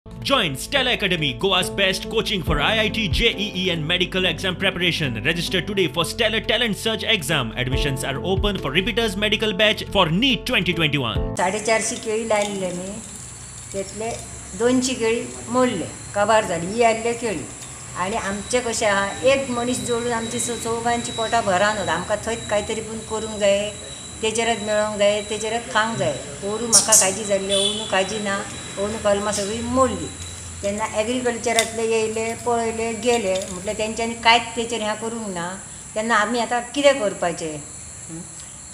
Join Stella Academy, Goa's best coaching for IIT, JEE and medical exam preparation. Register today for Stellar Talent Search exam. Admissions are open for repeaters medical batch for NEET 2021. 450 केळी लायले मी त्यातले 200 केळी मोडले काबार झाली ही आयल्ले केळी आणि आमचे कशें आहा एक मनीस जोडून आमची चौगांची पोटां भरान होता आमकां थंयच कांय तरी पूण करूंक जाय तेजेरच मेळोंक जाय तेजेरच खावंक जाय ओरू म्हाका काळजी जाल्ली ओनू काळजी ना ओनू कलमां सगळीं मोडली तेन्ना एग्रीकल्चरांतले येयले पळयले गेले म्हटल्यार तेंच्यांनी कांयच तेचेर हें करूंक ना तेन्ना आमी आतां कितें करपाचें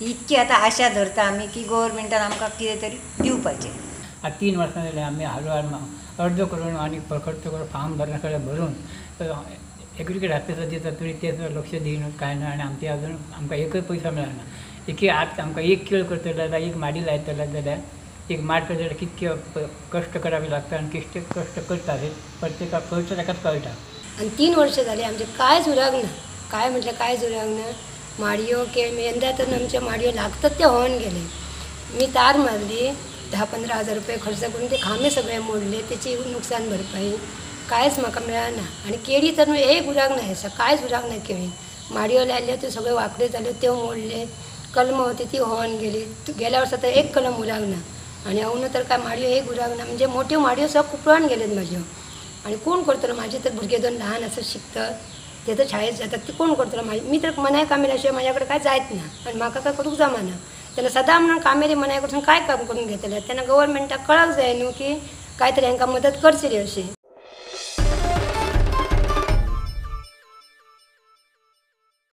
इतकी आतां आशा धरता आमी की गव्हर्मेंटान आमकां कितें तरी दिवपाचें. आज 3 वर्सां जाली आमी अर्ज करून आनी खर्च करून फार्म भरून एग्रीकल्चर ऑफिसार दिता तरी ते लक्ष दिनात कांय ना आनी आमचे अजून आमकां एकय पयसो मेळना. आज आमकां एक केळ करतले जाल्यार एक माडी लायतले जाल्यार एक माड करतले जाल्यार कितके कश्ट करावे लागता आनी कितके कश्ट करता हे प्रत्येकाक खर्च ताकाच कळटा. आणि 3 वर्ष झाली आमचे कांयच उरक ना काय म्हटलं कांयच उरक ना. माडयो यंदा तर आमच्या माडयो लागतात ते होऊन गेले. मी तार मारली 10-15 हजार रुपये खर्च करून ते खांबे सगळे मोडले त्याची नुकसान भरपाई कांयच म्हाका मेळना. आणि केळी तर एक उरक ना हें कांयच उरक ना केळी माडयो लायल्यो त्यो सगळे वांकडे जाल्यो त्यो मोडले कलमां होती ती होऊन गेली गेल्या वर्सा तर एक कलम उरक ना आणि अवून तर काय माडयो एक उरक ना म्हणजे मोठ्यो माडयो सगळ्यो कुपळून गेल्यात म्हाज्यो. आणि कोण करतलो माझे तर भुरगे 2 ल्हान असं शिकतात ते तर शाळेत जातात ते कोण करतलो मी तर मनाय कामेर अशें म्हाज्या कडेन काय जायत ना आणि म्हाका काय करूंक जमना. तेन्ना सदां म्हणून कामेरी मनाय कडसून काय काम करून घेतले तेन्ना गव्हर्मेंटाक कळक जाय न्हू की काय तरी हांकां मदत करची अशी.